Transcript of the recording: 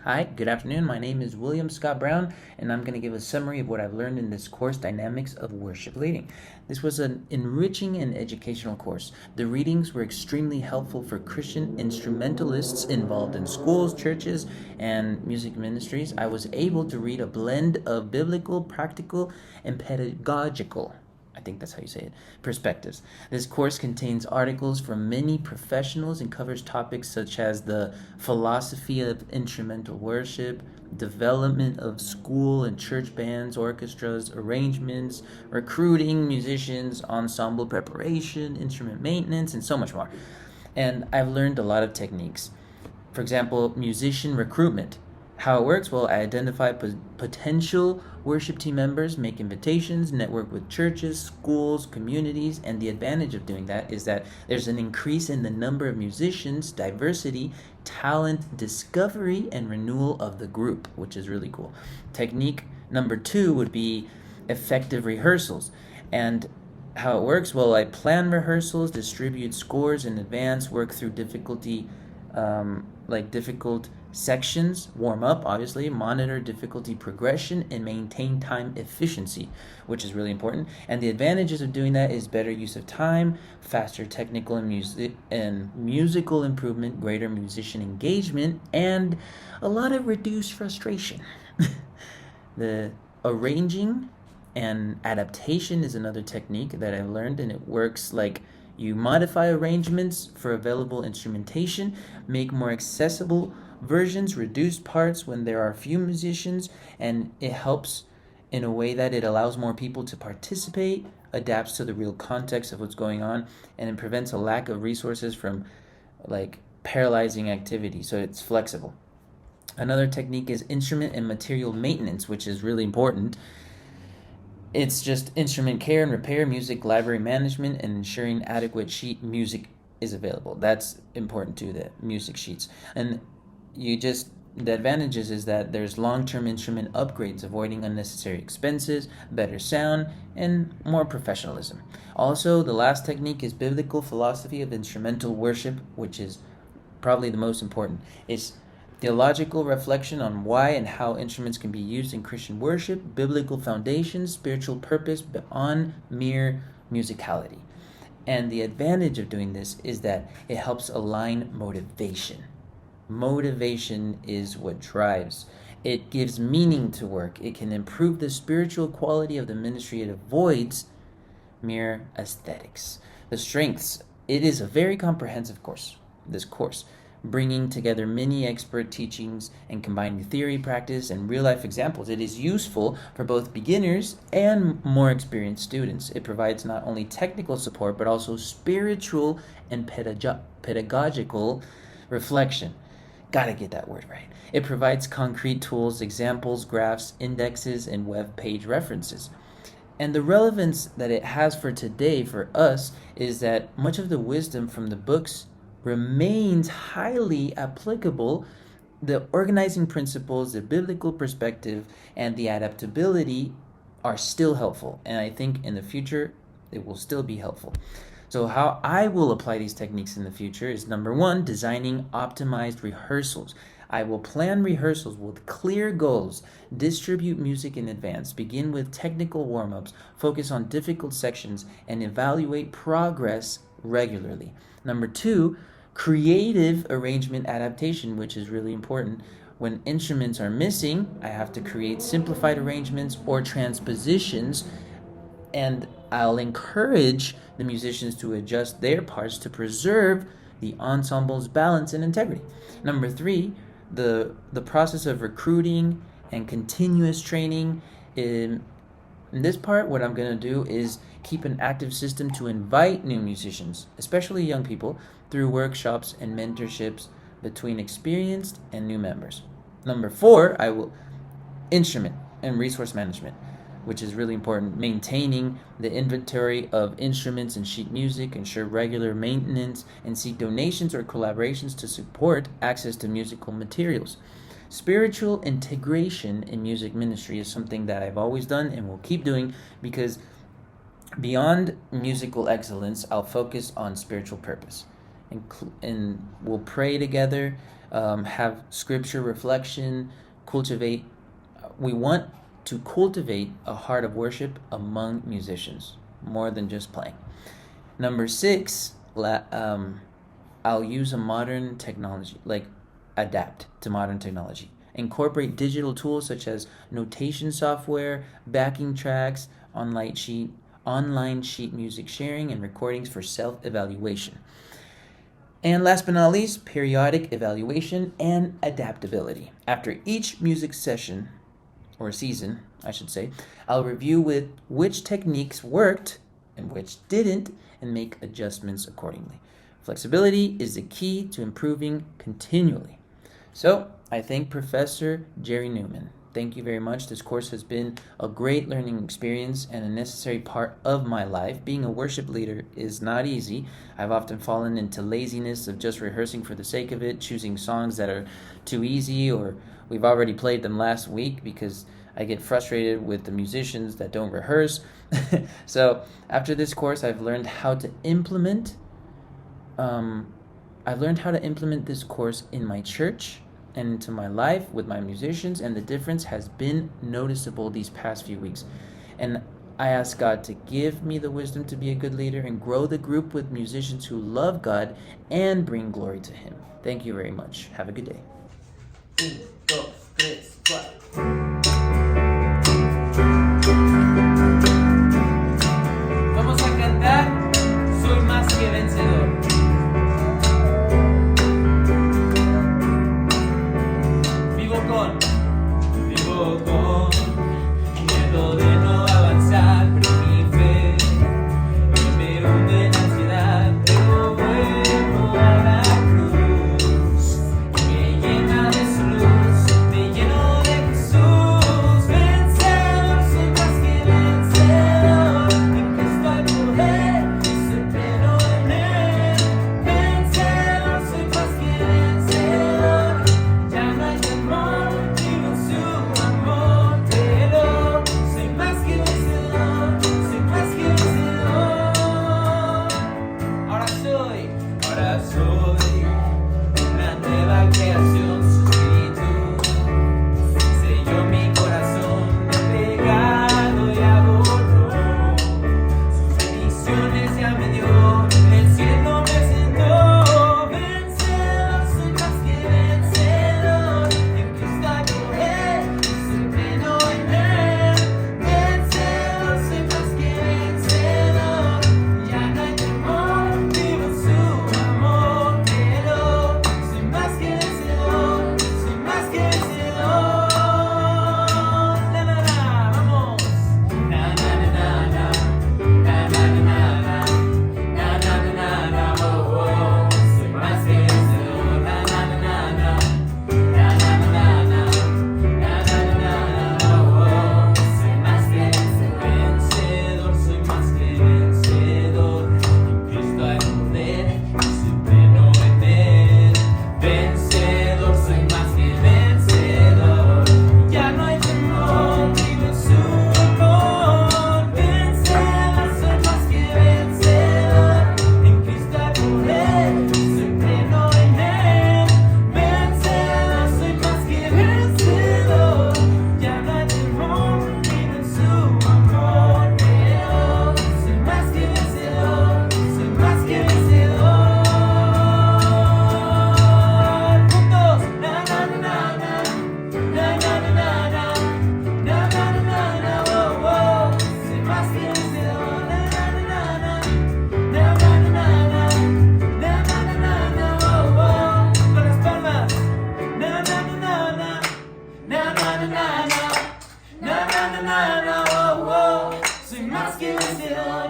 Hi, good afternoon. My name is William Scott Brown, and I'm going to give a summary of what I've learned in this course, Dynamics of Worship Leading. This was an enriching and educational course. The readings were extremely helpful for Christian instrumentalists involved in schools, churches, and music ministries. I was able to read a blend of biblical, practical, and pedagogical, I think that's how you say it, perspectives. This course contains articles from many professionals and covers topics such as the philosophy of instrumental worship, development of school and church bands, orchestras, arrangements, recruiting musicians, ensemble preparation, instrument maintenance, and so much more. And I've learned a lot of techniques. For example, musician recruitment. How it works? Well, I identify potential worship team members, make invitations, network with churches, schools, communities, and the advantage of doing that is that there's an increase in the number of musicians, diversity, talent, discovery, and renewal of the group, which is really cool. Technique number 2 would be effective rehearsals. And how it works? Well, I plan rehearsals, distribute scores in advance, work through difficult sections, warm up, obviously, monitor difficulty progression, and maintain time efficiency, which is really important. And the advantages of doing that is better use of time, faster technical and musical improvement, greater musician engagement, and a lot of reduced frustration. The arranging and adaptation is another technique that I've learned, and it works like you modify arrangements for available instrumentation, make more accessible versions, reduce parts when there are few musicians, and it helps in a way that it allows more people to participate, adapts to the real context of what's going on, and it prevents a lack of resources from paralyzing activity, so it's flexible. Another technique is instrument and material maintenance, which is really important. It's just instrument care and repair, music library management, and ensuring adequate sheet music is available. That's important too, the music sheets. And the advantages is that there's long-term instrument upgrades, avoiding unnecessary expenses, better sound, and more professionalism. Also, the last technique is biblical philosophy of instrumental worship, which is probably the most important. It's theological reflection on why and how instruments can be used in Christian worship, biblical foundations, spiritual purpose beyond mere musicality. And the advantage of doing this is that it helps align motivation. Motivation is what drives. It gives meaning to work. It can improve the spiritual quality of the ministry. It avoids mere aesthetics. The strengths. It is a very comprehensive course, this course, bringing together many expert teachings and combining theory, practice, and real-life examples. It is useful for both beginners and more experienced students. It provides not only technical support, but also spiritual and pedagogical reflection. Gotta get that word right. It provides concrete tools, examples, graphs, indexes, and web page references. And the relevance that it has for today for us is that much of the wisdom from the books remains highly applicable. The organizing principles, the biblical perspective, and the adaptability are still helpful. And I think in the future, it will still be helpful. So how I will apply these techniques in the future is, number 1, designing optimized rehearsals. I will plan rehearsals with clear goals, distribute music in advance, begin with technical warm-ups, focus on difficult sections, and evaluate progress regularly. Number 2, creative arrangement adaptation, which is really important. When instruments are missing, I have to create simplified arrangements or transpositions, and I'll encourage the musicians to adjust their parts to preserve the ensemble's balance and integrity. Number 3, the process of recruiting and continuous training. In this part, what I'm going to do is keep an active system to invite new musicians, especially young people, through workshops and mentorships between experienced and new members. Number 4, I will instrument and resource management, which is really important. Maintaining the inventory of instruments and sheet music, ensure regular maintenance, and seek donations or collaborations to support access to musical materials. Spiritual integration in music ministry is something that I've always done and will keep doing, because beyond musical excellence, I'll focus on spiritual purpose. And we'll pray together, have scripture reflection, cultivate. We want to cultivate a heart of worship among musicians more than just playing. Number 6, I'll use a modern technology, like adapt to modern technology. Incorporate digital tools such as notation software, backing tracks, online sheet music sharing, and recordings for self-evaluation. And last but not least, periodic evaluation and adaptability. After each music session, or season, I should say, I'll review with which techniques worked and which didn't, and make adjustments accordingly. Flexibility is the key to improving continually. So, I thank Professor Jerry Newman. Thank you very much. This course has been a great learning experience and a necessary part of my life. Being a worship leader is not easy. I've often fallen into laziness of just rehearsing for the sake of it, choosing songs that are too easy, or we've already played them last week, because I get frustrated with the musicians that don't rehearse. So after this course, I've learned how to implement this course in my church and into my life with my musicians, and the difference has been noticeable these past few weeks. And I ask God to give me the wisdom to be a good leader and grow the group with musicians who love God and bring glory to Him. Thank you very much. Have a good day. 1, 2, 3, 4. Vamos a cantar Soy más que vencedor. Vivo con miedo de no avanzar, pero mi fe me hunde en ansiedad, pero vuelvo a la cruz, me llena de su luz, me lleno de Jesús. Vencedor, soy más que vencedor, en Cristo hay poder, soy pleno en Él. Vencedor, soy más que vencedor, ya no hay temor. Soy una nueva creación, su espíritu selló mi corazón de pecado y aborró. Sus bendiciones ya me dio, el cielo me sentó. Vencedor, soy más que vencedor, en Cristo hay poder, soy pleno en Él. Vencedor, soy más que vencedor, ya no hay temor, vivo en su amor. Soy más que vencedor, soy más que vencedor. Na na na, vamos. Na na na na na, na na na na, na na na na, oh oh. Soy más que vencedor. Na na na na, na na na na, na na na na, oh oh. Soy más que vencedor, soy más que vencedor. En Cristo hay poder, soy pleno en Él. Vencedor, soy más que vencedor, ya no hay temor, vivo en su amor. Vencedor, soy más que vencedor, en Cristo hay poder, soy pleno en Él. Vencedor, soy más que vencedor, ya no hay temor, vivo en su amor. Soy más que vencedor, soy más que vencedor. Juntos, na na na na, na na na na, na na na na, oh oh. Soy más que vencedor, na na na na, na na na na, na na na na, oh oh. Con las palmas, na na na na, na na na na, na na na na, oh oh. Soy más que vencedor.